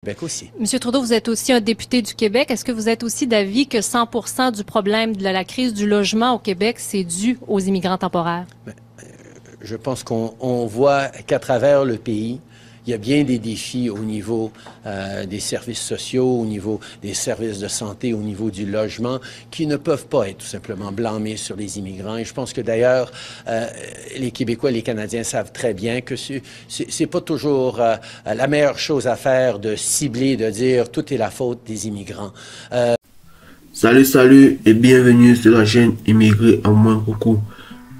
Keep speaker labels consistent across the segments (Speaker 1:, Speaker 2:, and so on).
Speaker 1: Québec aussi.
Speaker 2: Monsieur Trudeau, vous êtes aussi un député du Québec. Est-ce que vous êtes aussi d'avis que 100% du problème de la crise du logement au Québec, c'est dû aux immigrants temporaires?
Speaker 1: Je pense qu'on voit qu'à travers le pays, il y a bien des défis au niveau des services sociaux, au niveau des services de santé, au niveau du logement, qui ne peuvent pas être tout simplement blâmés sur les immigrants. Et je pense que d'ailleurs, les Québécois et les Canadiens savent très bien que c'est pas toujours la meilleure chose à faire de cibler, de dire tout est la faute des immigrants.
Speaker 3: Salut et bienvenue sur la chaîne Immigrés en moins beaucoup.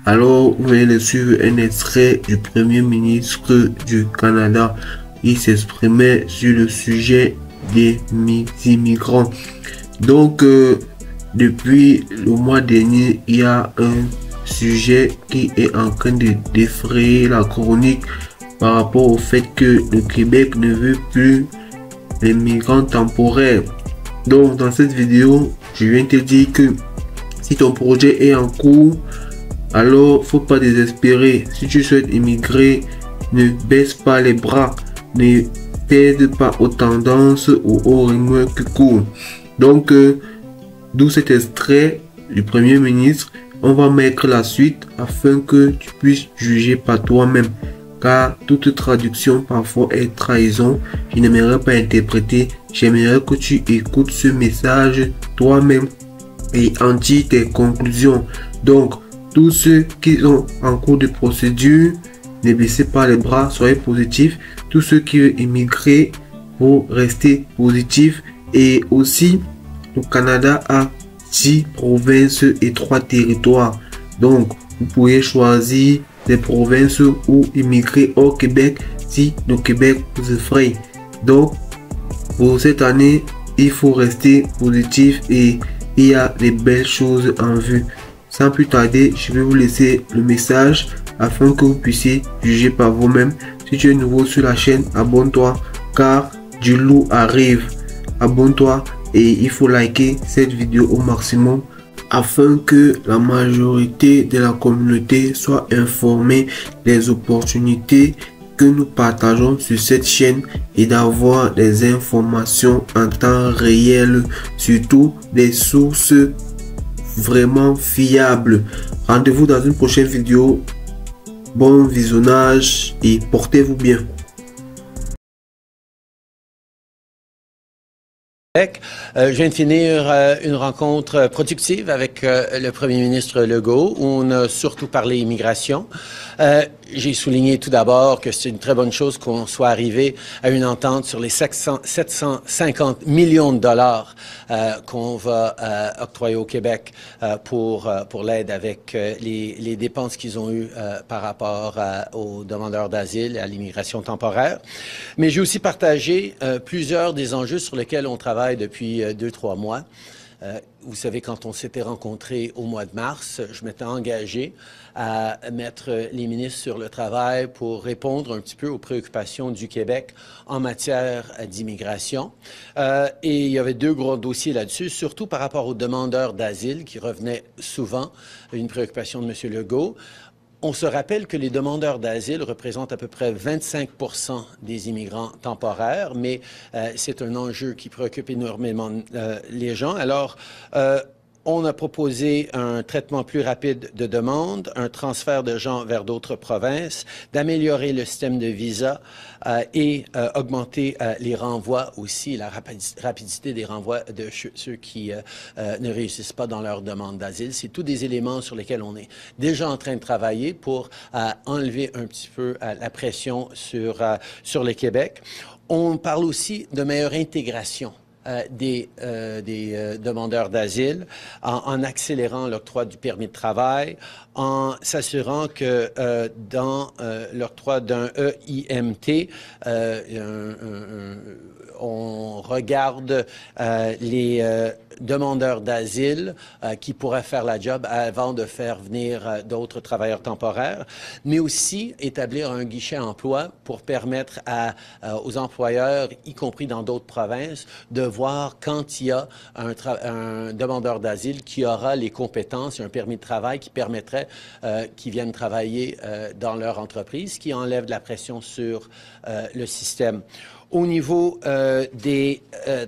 Speaker 3: Alors, vous venez de suivre un extrait du Premier ministre du Canada. Il s'exprimait sur le sujet des immigrants. Donc, depuis le mois dernier, il y a un sujet qui est en train de défrayer la chronique par rapport au fait que le Québec ne veut plus les migrants temporaires. Donc, dans cette vidéo, je viens te dire que si ton projet est en cours, alors faut pas désespérer. Si tu souhaites immigrer, ne baisse pas les bras, ne cède pas aux tendances ou aux rumeurs qui courent. Donc, d'où cet extrait du Premier ministre, on va mettre la suite afin que tu puisses juger par toi-même. Car toute traduction parfois est trahison. Je n'aimerais pas interpréter. J'aimerais que tu écoutes ce message toi-même et en tires tes conclusions. Donc, tous ceux qui sont en cours de procédure, ne baissez pas les bras, soyez positifs. Tous ceux qui veulent immigrer, vous restez positifs. Et aussi, le Canada a 6 provinces et 3 territoires. Donc, vous pouvez choisir des provinces où immigrer au Québec si le Québec vous effraie. Donc, pour cette année, il faut rester positif et il y a des belles choses en vue. Sans plus tarder, je vais vous laisser le message afin que vous puissiez juger par vous-même. Si tu es nouveau sur la chaîne, abonne-toi car du lourd arrive. Abonne-toi et il faut liker cette vidéo au maximum afin que la majorité de la communauté soit informée des opportunités que nous partageons sur cette chaîne et d'avoir des informations en temps réel, surtout des sources vraiment fiables. Rendez-vous dans une prochaine vidéo. Bon visionnage et portez-vous bien.
Speaker 1: Je viens de finir une rencontre productive avec le premier ministre Legault où on a surtout parlé immigration. J'ai souligné tout d'abord que c'est une très bonne chose qu'on soit arrivé à une entente sur les 750 millions de dollars qu'on va octroyer au Québec pour l'aide avec les dépenses qu'ils ont eues par rapport aux demandeurs d'asile et à l'immigration temporaire. Mais j'ai aussi partagé plusieurs des enjeux sur lesquels on travaille depuis 2-3 mois. Vous savez, quand on s'était rencontrés au mois de mars, je m'étais engagé à mettre les ministres sur le travail pour répondre un petit peu aux préoccupations du Québec en matière d'immigration. Et il y avait 2 gros dossiers là-dessus, surtout par rapport aux demandeurs d'asile qui revenaient souvent, une préoccupation de M. Legault. On se rappelle que les demandeurs d'asile représentent à peu près 25% des immigrants temporaires, mais c'est un enjeu qui préoccupe énormément les gens. Alors, on a proposé un traitement plus rapide de demande, un transfert de gens vers d'autres provinces, d'améliorer le système de visa et augmenter les renvois aussi, la rapidité des renvois de ceux qui ne réussissent pas dans leur demande d'asile. C'est tous des éléments sur lesquels on est déjà en train de travailler pour enlever un petit peu la pression sur le Québec. On parle aussi de meilleure intégration des demandeurs d'asile en accélérant l'octroi du permis de travail, en s'assurant que dans l'octroi d'un EIMT, on regarde les demandeurs d'asile qui pourraient faire la job avant de faire venir d'autres travailleurs temporaires, mais aussi établir un guichet emploi pour permettre aux employeurs, y compris dans d'autres provinces, de voir quand il y a un demandeur d'asile qui aura les compétences et un permis de travail qui permettrait qu'ils viennent travailler dans leur entreprise, ce qui enlève de la pression sur le système. Au niveau des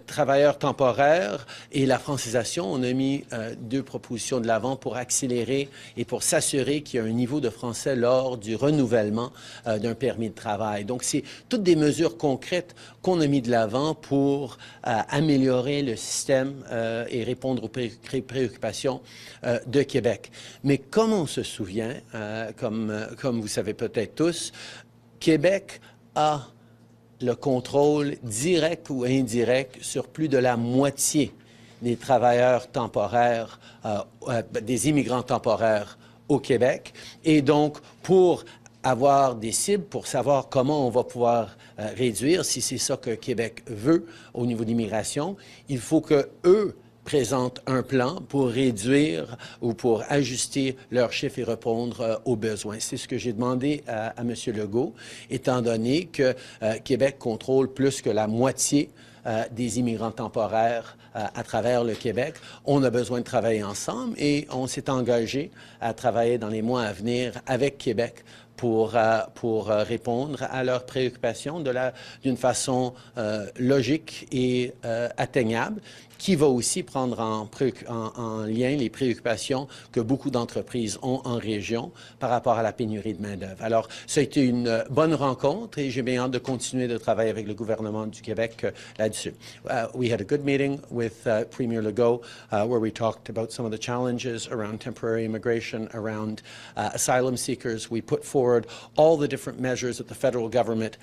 Speaker 1: travailleurs temporaires et la francisation, on a mis 2 propositions de l'avant pour accélérer et pour s'assurer qu'il y a un niveau de français lors du renouvellement d'un permis de travail. Donc, c'est toutes des mesures concrètes qu'on a mis de l'avant pour améliorer le système et répondre aux préoccupations de Québec. Mais comme on se souvient, comme vous savez peut-être tous, Québec a le contrôle direct ou indirect sur plus de la moitié des travailleurs temporaires, des immigrants temporaires au Québec. Et donc, pour avoir des cibles, pour savoir comment on va pouvoir réduire, si c'est ça que Québec veut au niveau d'immigration, il faut que eux présentent un plan pour réduire ou pour ajuster leurs chiffres et répondre aux besoins. C'est ce que j'ai demandé à M. Legault, étant donné que Québec contrôle plus que la moitié des immigrants temporaires à travers le Québec. On a besoin de travailler ensemble et on s'est engagé à travailler dans les mois à venir avec Québec pour répondre à leurs préoccupations d'une façon logique et atteignable, qui va aussi prendre en lien les préoccupations que beaucoup d'entreprises ont en région par rapport à la pénurie de main-d'œuvre. Alors, ça a été une bonne rencontre et j'ai bien hâte de continuer de travailler avec le gouvernement du Québec là-dessus. We had a good meeting with Premier Legault where we talked about some of the challenges around temporary immigration, around asylum seekers. We put forward all the different measures that the federal government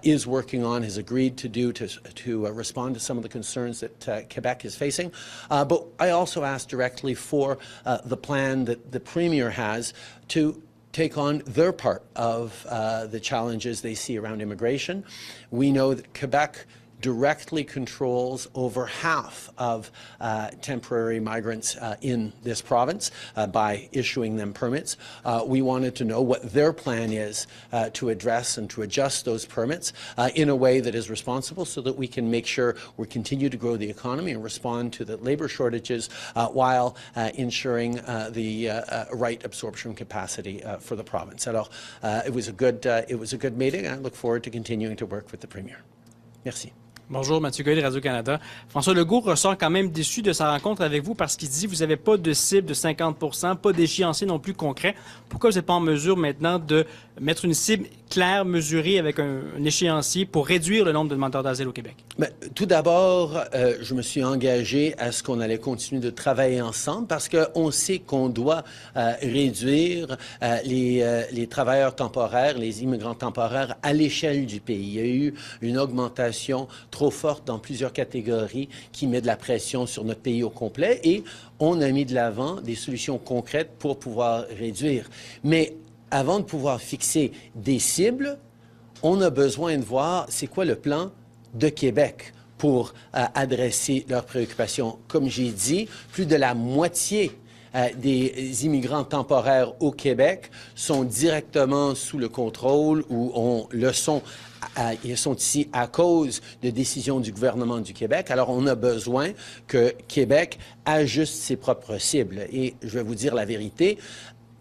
Speaker 1: is working on, has agreed to do to respond to some of the concerns that Quebec is facing. But I also asked directly for the plan that the Premier has to take on their part of the challenges they see around immigration. We know that Quebec directly controls over half of temporary migrants in this province by issuing them permits. We wanted to know what their plan is to address and to adjust those permits in a way that is responsible so that we can make sure we continue to grow the economy and respond to the labor shortages while ensuring the right absorption capacity for the province. Alors, it was a good meeting. I look forward to continuing to work with the Premier. Merci.
Speaker 4: Bonjour, Mathieu Goyer, Radio-Canada. François Legault ressort quand même déçu de sa rencontre avec vous parce qu'il dit que vous n'avez pas de cible de 50%, pas d'échéancier non plus concret. Pourquoi vous n'êtes pas en mesure maintenant de mettre une cible claire, mesurée, avec un échéancier pour réduire le nombre de demandeurs d'asile au Québec?
Speaker 1: Bien, tout d'abord, je me suis engagé à ce qu'on allait continuer de travailler ensemble parce qu'on sait qu'on doit réduire les travailleurs temporaires, les immigrants temporaires à l'échelle du pays. Il y a eu une augmentation trop forte dans plusieurs catégories qui met de la pression sur notre pays au complet et on a mis de l'avant des solutions concrètes pour pouvoir réduire. Mais avant de pouvoir fixer des cibles, on a besoin de voir c'est quoi le plan de Québec pour adresser leurs préoccupations. Comme j'ai dit, plus de la moitié des immigrants temporaires au Québec sont directement sous le contrôle ou ils sont ici à cause de décisions du gouvernement du Québec. Alors, on a besoin que Québec ajuste ses propres cibles. Et je vais vous dire la vérité,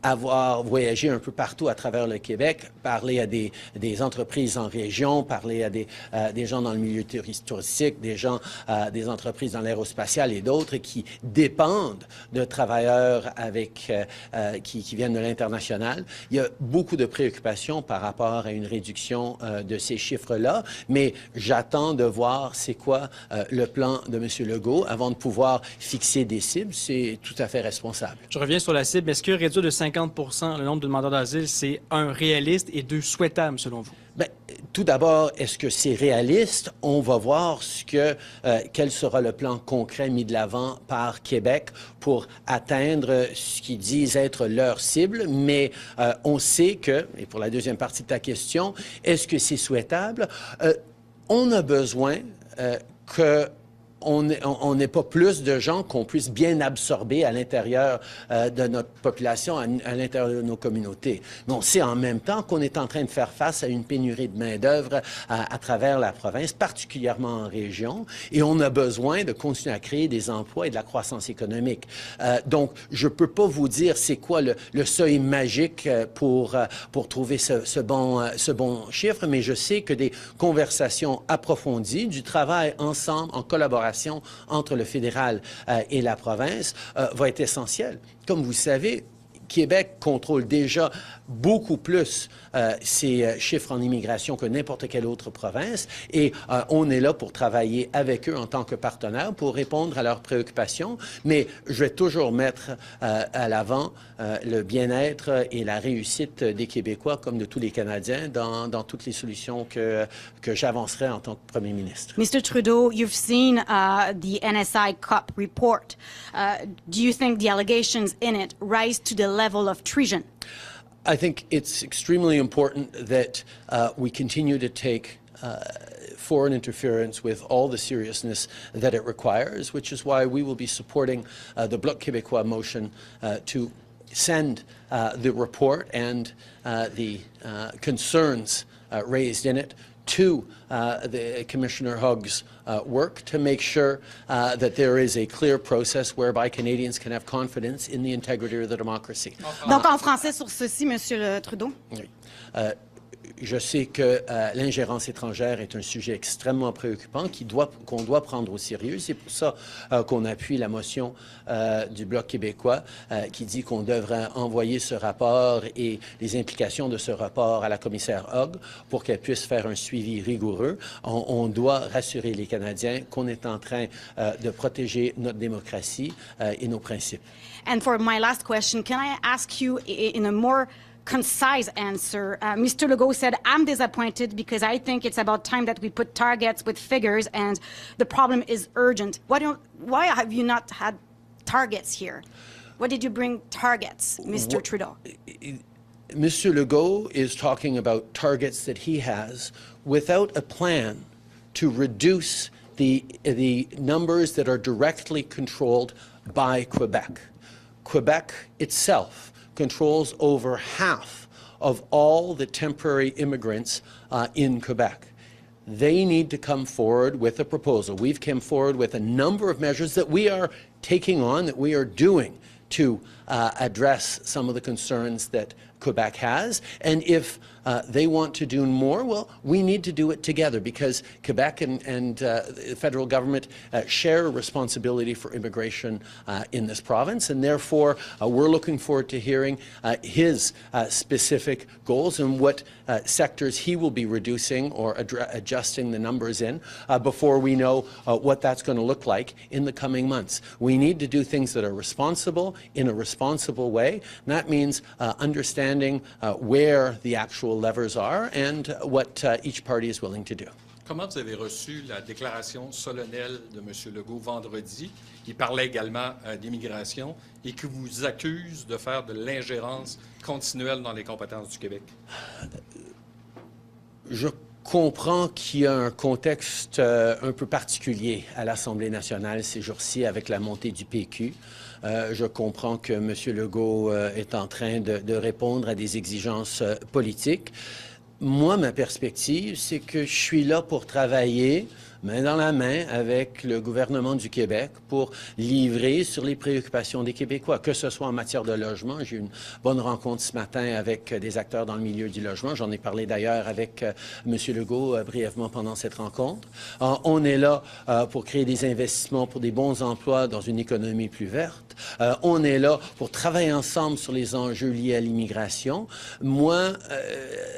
Speaker 1: avoir voyagé un peu partout à travers le Québec, parler à des entreprises en région, parler à des gens dans le milieu touristique, des entreprises dans l'aérospatial et d'autres qui dépendent de travailleurs qui viennent de l'international. Il y a beaucoup de préoccupations par rapport à une réduction de ces chiffres-là, mais j'attends de voir c'est quoi le plan de M. Legault avant de pouvoir fixer des cibles. C'est tout à fait responsable.
Speaker 4: Je reviens sur la cible. Est-ce que réduire de 50% le nombre de demandeurs d'asile, c'est un, réaliste et deux, souhaitable selon vous?
Speaker 1: Bien, tout d'abord, est-ce que c'est réaliste? On va voir quel sera le plan concret mis de l'avant par Québec pour atteindre ce qu'ils disent être leur cible, mais on sait que, et pour la deuxième partie de ta question, est-ce que c'est souhaitable? On a besoin que on n'est pas plus de gens qu'on puisse bien absorber à l'intérieur de notre population, à l'intérieur de nos communautés. Mais on sait en même temps qu'on est en train de faire face à une pénurie de main-d'œuvre à travers la province, particulièrement en région, et on a besoin de continuer à créer des emplois et de la croissance économique. Donc, je peux pas vous dire c'est quoi le seuil magique pour trouver ce bon chiffre, mais je sais que des conversations approfondies, du travail ensemble, en collaboration entre le fédéral et la province va être essentiel. Comme vous savez, Québec contrôle déjà beaucoup plus ces chiffres en immigration que n'importe quelle autre province et on est là pour travailler avec eux en tant que partenaire pour répondre à leurs préoccupations, mais je vais toujours mettre à l'avant le bien-être et la réussite des Québécois comme de tous les Canadiens dans toutes les solutions que j'avancerai en tant que Premier ministre.
Speaker 5: Mr. Trudeau, you've seen the NSI COP report. Do you think the allegations in it rise to the level of treason?
Speaker 1: I think it's extremely important that we continue to take foreign interference with all the seriousness that it requires, which is why we will be supporting the Bloc Québécois motion to send the report and the concerns raised in it to the Commissioner Hugg's work to make sure that there is a clear process whereby Canadians can have confidence in the integrity of the democracy.
Speaker 5: Donc, en français sur ceci, Monsieur Trudeau.
Speaker 1: Oui. Je sais que l'ingérence étrangère est un sujet extrêmement préoccupant qu'on doit prendre au sérieux. C'est pour ça qu'on appuie la motion du Bloc québécois qui dit qu'on devrait envoyer ce rapport et les implications de ce rapport à la commissaire Hogg pour qu'elle puisse faire un suivi rigoureux. On doit rassurer les Canadiens qu'on est en train de protéger notre démocratie et nos principes.
Speaker 5: And for my last question, can I ask you in a more concise answer? Mr. Legault said, I'm disappointed because I think it's about time that we put targets with figures and the problem is urgent. Why have you not had targets here? Why did you bring targets, Mr. Trudeau?
Speaker 1: Mr. Legault is talking about targets that he has without a plan to reduce the numbers that are directly controlled by Quebec. Quebec itself controls over half of all the temporary immigrants in Quebec. They need to come forward with a proposal. We've come forward with a number of measures that we are taking on, that we are doing to address some of the concerns that Quebec has. And if they want to do more, well, we need to do it together because Quebec and the federal government share a responsibility for immigration in this province. And therefore, we're looking forward to hearing his specific goals and what sectors he will be reducing or adjusting the numbers in before we know what that's going to look like in the coming months. We need to do things that are responsible in a responsible way. And that means understanding where the actual levers are and what each party is willing to do.
Speaker 6: Comment vous avez reçu la déclaration solennelle de M. Legault vendredi? Il parlait également d'immigration et qui vous accuse de faire de l'ingérence continuelle dans les compétences du Québec.
Speaker 1: Je comprends qu'il y a un contexte un peu particulier à l'Assemblée nationale ces jours-ci avec la montée du PQ. Je comprends que M. Legault est en train de répondre à des exigences politiques. Moi, ma perspective, c'est que je suis là pour travailler main dans la main avec le gouvernement du Québec pour livrer sur les préoccupations des Québécois, que ce soit en matière de logement. J'ai eu une bonne rencontre ce matin avec des acteurs dans le milieu du logement. J'en ai parlé d'ailleurs avec M. Legault brièvement pendant cette rencontre. On est là pour créer des investissements pour des bons emplois dans une économie plus verte. On est là pour travailler ensemble sur les enjeux liés à l'immigration. Moi,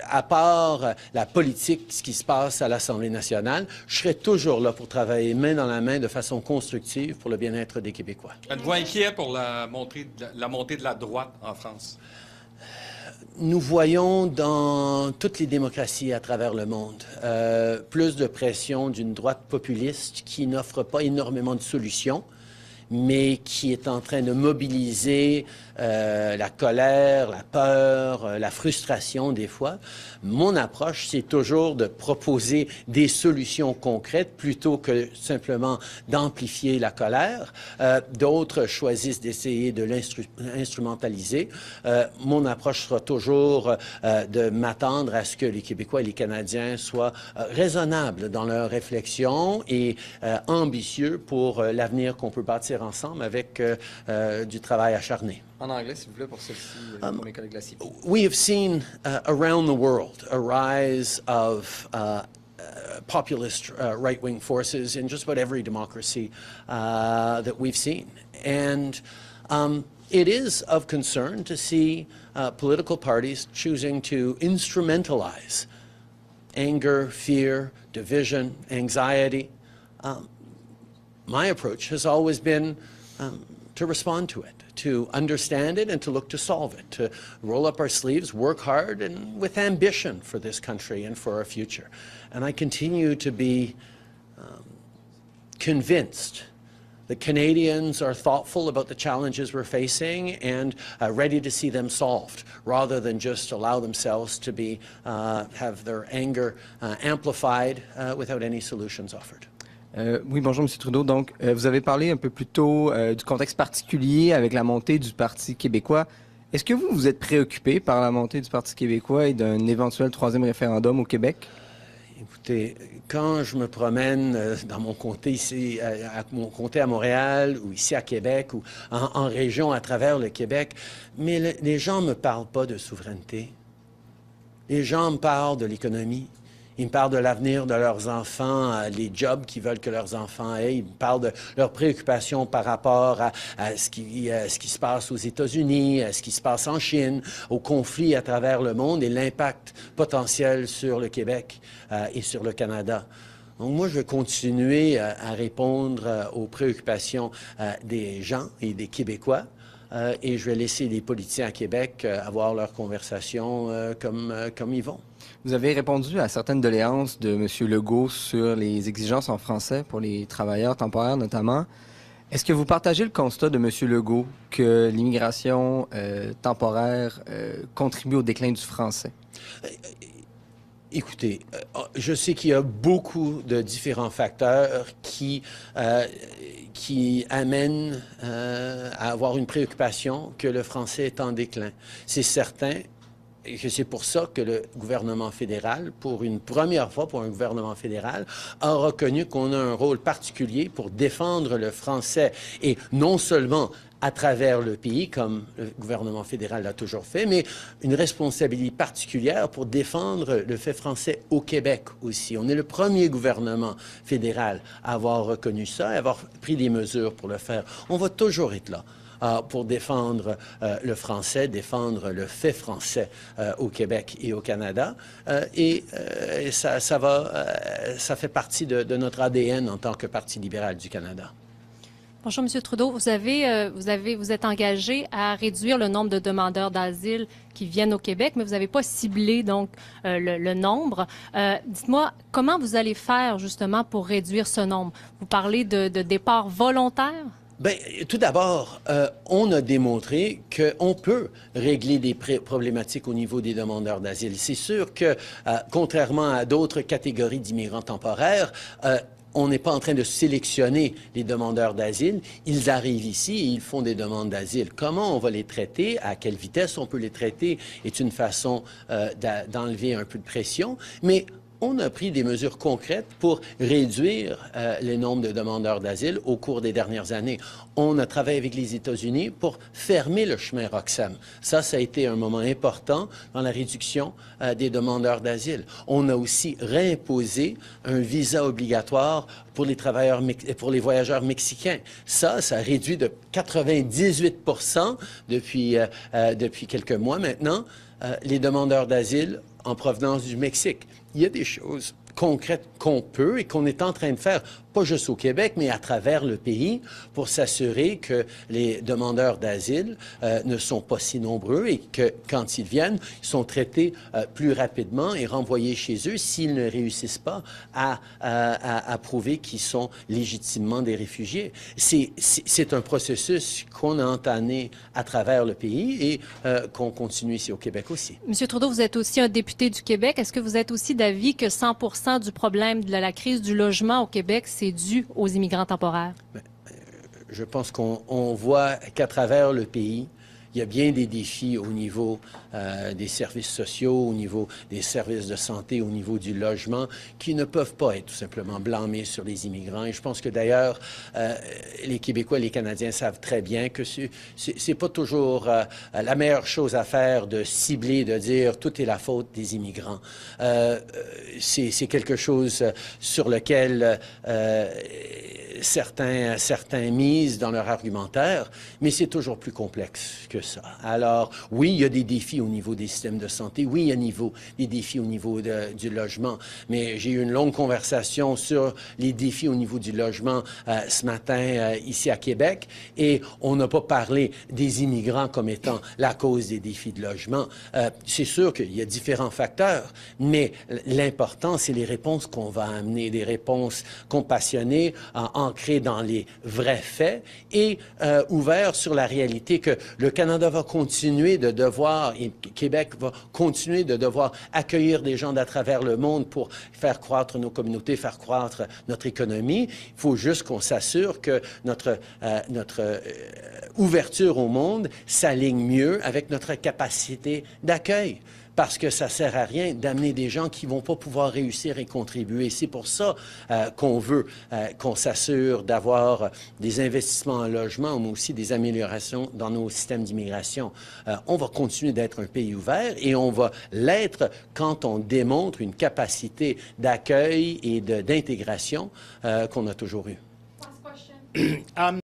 Speaker 1: à part la politique, ce qui se passe à l'Assemblée nationale, je serai toujours là pour travailler main dans la main de façon constructive pour le bien-être des Québécois.
Speaker 6: Êtes-vous inquiet pour la montée de la droite en France?
Speaker 1: Nous voyons dans toutes les démocraties à travers le monde plus de pression d'une droite populiste qui n'offre pas énormément de solutions, mais qui est en train de mobiliser la colère, la peur, la frustration des fois. Mon approche, c'est toujours de proposer des solutions concrètes plutôt que simplement d'amplifier la colère. D'autres choisissent d'essayer de l'instrumentaliser. Mon approche sera toujours de m'attendre à ce que les Québécois et les Canadiens soient raisonnables dans leur réflexion et ambitieux pour l'avenir qu'on peut bâtir ensemble avec du travail acharné.
Speaker 7: En anglais, s'il vous plaît, pour celle-ci, pour mes collègues de la CIP.
Speaker 1: We have seen around the world a rise of populist right-wing forces in just about every democracy that we've seen. And it is of concern to see political parties choosing to instrumentalize anger, fear, division, anxiety. My approach has always been to respond to it, to understand it and to look to solve it, to roll up our sleeves, work hard, and with ambition for this country and for our future. And I continue to be convinced that Canadians are thoughtful about the challenges we're facing and ready to see them solved, rather than just allow themselves to be, have their anger amplified without any solutions offered.
Speaker 7: Oui, bonjour, M. Trudeau. Donc, vous avez parlé un peu plus tôt du contexte particulier avec la montée du Parti québécois. Est-ce que vous êtes préoccupé par la montée du Parti québécois et d'un éventuel troisième référendum au Québec?
Speaker 1: Écoutez, quand je me promène dans mon comté ici, à mon comté à Montréal ou ici à Québec ou en région à travers le Québec, mais les gens ne me parlent pas de souveraineté. Les gens me parlent de l'économie. Ils me parlent de l'avenir de leurs enfants, les jobs qu'ils veulent que leurs enfants aient. Ils me parlent de leurs préoccupations par rapport à ce qui se passe aux États-Unis, à ce qui se passe en Chine, aux conflits à travers le monde et l'impact potentiel sur le Québec et sur le Canada. Donc moi, je vais continuer à répondre aux préoccupations des gens et des Québécois. Et je vais laisser les politiciens à Québec avoir leurs conversations comme ils vont.
Speaker 7: Vous avez répondu à certaines doléances de M. Legault sur les exigences en français pour les travailleurs temporaires notamment. Est-ce que vous partagez le constat de M. Legault que l'immigration temporaire contribue au déclin du français?
Speaker 1: Écoutez, je sais qu'il y a beaucoup de différents facteurs qui amènent à avoir une préoccupation que le français est en déclin. C'est certain que c'est pour ça que le gouvernement fédéral, pour une première fois pour un gouvernement fédéral, a reconnu qu'on a un rôle particulier pour défendre le français et non seulement à travers le pays, comme le gouvernement fédéral l'a toujours fait, mais une responsabilité particulière pour défendre le fait français au Québec aussi. On est le premier gouvernement fédéral à avoir reconnu ça et à avoir pris des mesures pour le faire. On va toujours être là pour défendre le français, défendre le fait français au Québec et au Canada. Et ça fait partie de notre ADN en tant que Parti libéral du Canada.
Speaker 2: Bonjour, M. Trudeau. Vous êtes engagé à réduire le nombre de demandeurs d'asile qui viennent au Québec, mais vous n'avez pas ciblé donc le nombre. Dites-moi, comment vous allez faire justement pour réduire ce nombre? Vous parlez de départ volontaire?
Speaker 1: Bien, tout d'abord, on a démontré qu'on peut régler des problématiques au niveau des demandeurs d'asile. C'est sûr que, contrairement à d'autres catégories d'immigrants temporaires, on n'est pas en train de sélectionner les demandeurs d'asile. Ils arrivent ici et ils font des demandes d'asile. Comment on va les traiter, à quelle vitesse on peut les traiter, est une façon d'enlever un peu de pression. Mais on a pris des mesures concrètes pour réduire le nombre de demandeurs d'asile au cours des dernières années. On a travaillé avec les États-Unis pour fermer le chemin Roxham. Ça a été un moment important dans la réduction des demandeurs d'asile. On a aussi réimposé un visa obligatoire pour les travailleurs, pour les voyageurs mexicains. Ça a réduit de 98 % depuis quelques mois maintenant les demandeurs d'asile en provenance du Mexique. Il y a des choses concrètes qu'on peut et qu'on est en train de faire, pas juste au Québec, mais à travers le pays, pour s'assurer que les demandeurs d'asile ne sont pas si nombreux et que quand ils viennent, ils sont traités plus rapidement et renvoyés chez eux s'ils ne réussissent pas à prouver qu'ils sont légitimement des réfugiés. C'est un processus qu'on a entamé à travers le pays et qu'on continue ici au Québec aussi.
Speaker 2: Monsieur Trudeau, vous êtes aussi un député du Québec. Est-ce que vous êtes aussi d'avis que 100% du problème de la crise du logement au Québec, c'est dû aux immigrants temporaires?
Speaker 1: Je pense qu'on voit qu'à travers le pays, il y a bien des défis au niveau des services sociaux, au niveau des services de santé, au niveau du logement, qui ne peuvent pas être tout simplement blâmés sur les immigrants. Et je pense que d'ailleurs, les Québécois et les Canadiens savent très bien que c'est pas toujours la meilleure chose à faire de cibler, de dire tout est la faute des immigrants. C'est quelque chose sur lequel certains misent dans leur argumentaire, mais c'est toujours plus complexe que ça. Alors, oui, il y a des défis au niveau des systèmes de santé, oui, il y a des défis au niveau du logement, mais j'ai eu une longue conversation sur les défis au niveau du logement ce matin ici à Québec, et on n'a pas parlé des immigrants comme étant la cause des défis de logement. C'est sûr qu'il y a différents facteurs, mais l'important, c'est les réponses qu'on va amener, des réponses compassionnées, ancrées dans les vrais faits et ouvertes sur la réalité que le Canada va continuer de devoir, et Québec va continuer de devoir accueillir des gens d'à travers le monde pour faire croître nos communautés, faire croître notre économie. Il faut juste qu'on s'assure que notre ouverture au monde s'aligne mieux avec notre capacité d'accueil. Parce que ça sert à rien d'amener des gens qui vont pas pouvoir réussir et contribuer. C'est pour ça qu'on veut qu'on s'assure d'avoir des investissements en logement, mais aussi des améliorations dans nos systèmes d'immigration. On va continuer d'être un pays ouvert et on va l'être quand on démontre une capacité d'accueil et d'intégration qu'on a toujours eue.